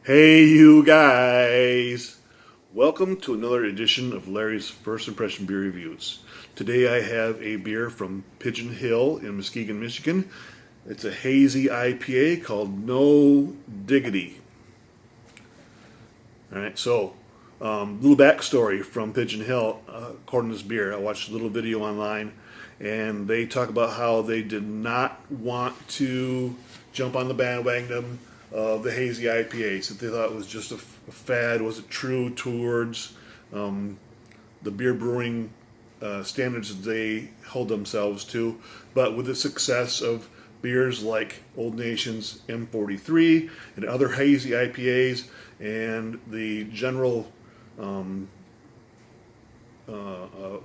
Hey, you guys! Welcome to another edition of Larry's First Impression Beer Reviews. Today I have a beer from Pigeon Hill in Muskegon, Michigan. It's a hazy IPA called No Diggity. Alright, so little backstory from Pigeon Hill according to this beer. I watched a little video online and they talk about how they did not want to jump on the bandwagon of the hazy IPAs, that they thought it was just a fad, wasn't true towards the beer brewing standards that they hold themselves to. But with the success of beers like Old Nation's M43 and other hazy IPAs and the general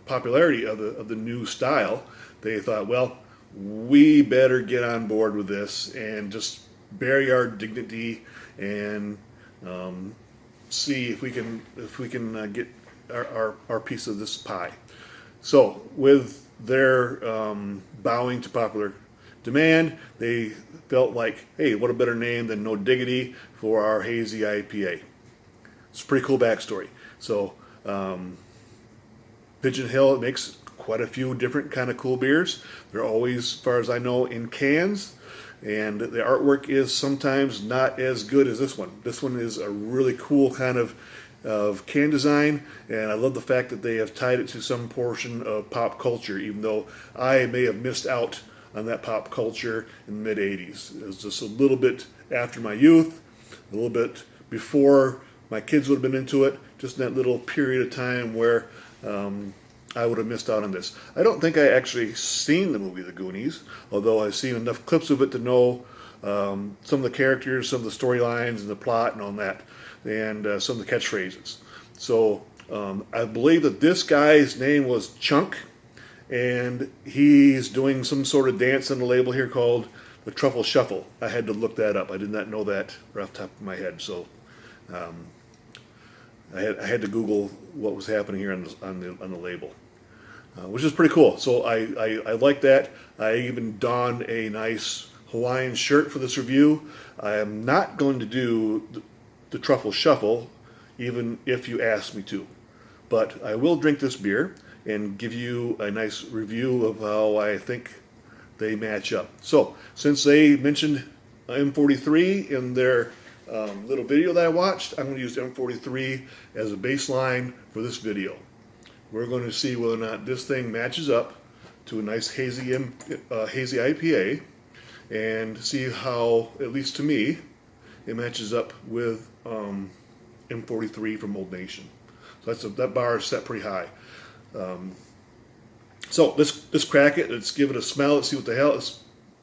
popularity of the new style, they thought, well, we better get on board with this and just bury our dignity and see if we can get our piece of this pie. So with their bowing to popular demand, they felt like, hey, what a better name than No Diggity for our hazy IPA. It's a pretty cool backstory. So Pigeon Hill makes quite a few different kind of cool beers. They're always, as far as I know, in cans. And the artwork is sometimes not as good as this one. This one is a really cool kind of can design, and I love the fact that they have tied it to some portion of pop culture, even though I may have missed out on that pop culture in the mid-'80s. It was just a little bit after my youth, a little bit before my kids would have been into it, just in that little period of time where I would have missed out on this. I don't think I actually seen the movie The Goonies, although I've seen enough clips of it to know some of the characters, some of the storylines and the plot and all that, and some of the catchphrases. So I believe that this guy's name was Chunk, and he's doing some sort of dance on the label here called the Truffle Shuffle. I had to look that up. I did not know that right off the top of my head, so I had to Google what was happening here on the label. Which is pretty cool. So I like that. I even donned a nice Hawaiian shirt for this review. I am not going to do the Truffle Shuffle, even if you ask me to. But I will drink this beer and give you a nice review of how I think they match up. So, since they mentioned M43 in their little video that I watched, I'm going to use M43 as a baseline for this video. We're going to see whether or not this thing matches up to a nice hazy IPA, and see how, at least to me, it matches up with M43 from Old Nation. So that bar is set pretty high. So let's crack it. Let's give it a smell. Let's see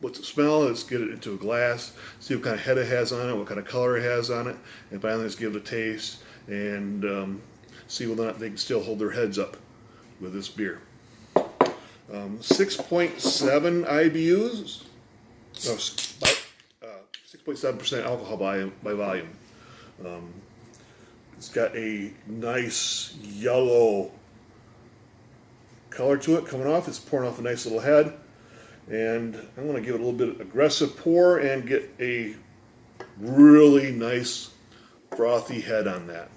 what's it smell. Let's get it into a glass. See what kind of head it has on it, what kind of color it has on it, and finally let's give it a taste and see whether or not they can still hold their heads up with this beer. 6.7 IBUs, 6.7% alcohol by volume. It's got a nice yellow color to it coming off. It's pouring off a nice little head. And I'm going to give it a little bit of aggressive pour and get a really nice frothy head on that.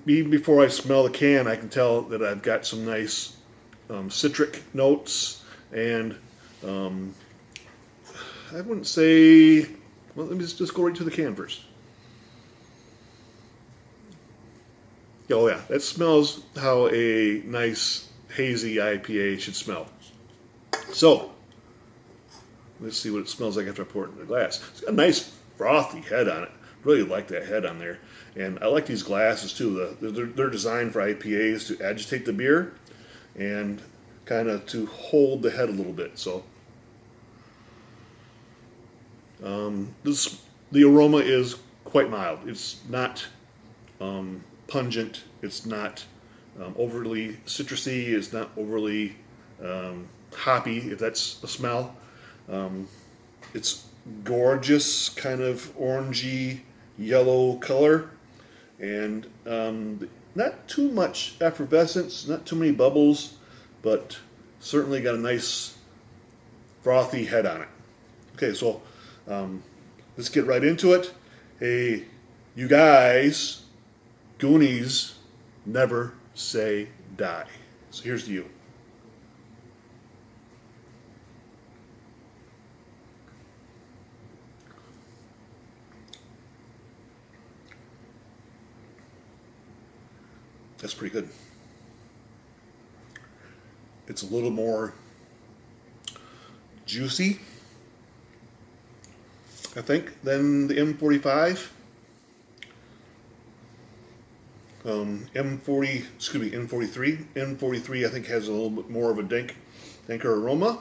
Even before I smell the can, I can tell that I've got some nice citric notes, and I wouldn't say, well, let me just go right to the can first. Oh yeah, that smells how a nice hazy IPA should smell. So, let's see what it smells like after I pour it in the glass. It's got a nice frothy head on it. Really like that head on there. And I like these glasses too. They're designed for IPAs to agitate the beer and kind of to hold the head a little bit. So the aroma is quite mild. It's not pungent. It's not overly citrusy. It's not overly hoppy, if that's a smell. It's gorgeous, kind of orangey yellow color, and not too much effervescence, not too many bubbles, but certainly got a nice frothy head on it. Okay, so Let's get right into it. Hey, you guys, Goonies never say die. So here's to you. That's pretty good. It's a little more juicy, I think, than the M45. M43. M43, I think, has a little bit more of a danker aroma.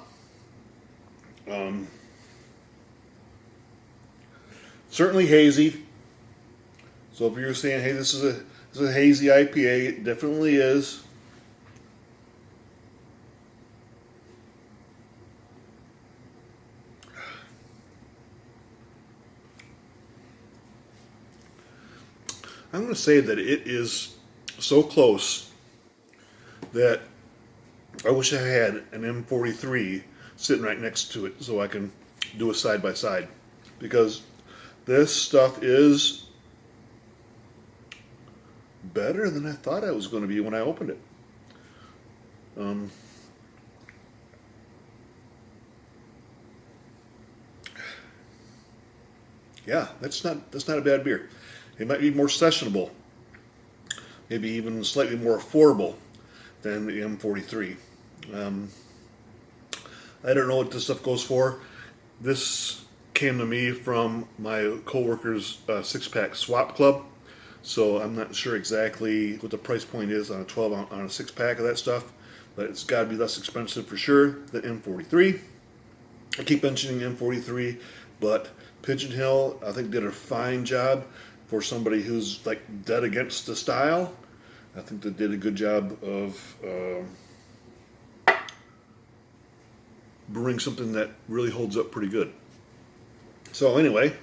Certainly hazy. So if you're saying, hey, this is a hazy IPA, it definitely is. I'm going to say that it is so close that I wish I had an M43 sitting right next to it so I can do a side by side, because this stuff is better than I thought it was going to be when I opened it. Yeah, that's not a bad beer. It might be more sessionable, maybe even slightly more affordable than the M43. I don't know what this stuff goes for. This came to me from my coworker's six-pack swap club, so I'm not sure exactly what the price point is on a 12 on a six-pack of that stuff, but it's got to be less expensive for sure than M43. I keep mentioning M43, but Pigeon Hill, I think, did a fine job for somebody who's like dead against the style. I think they did a good job of brewing something that really holds up pretty good. So anyway,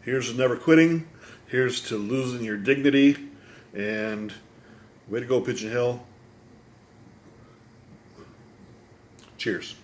here's to never quitting. Here's to losing your dignity. And way to go, Pigeon Hill. Cheers.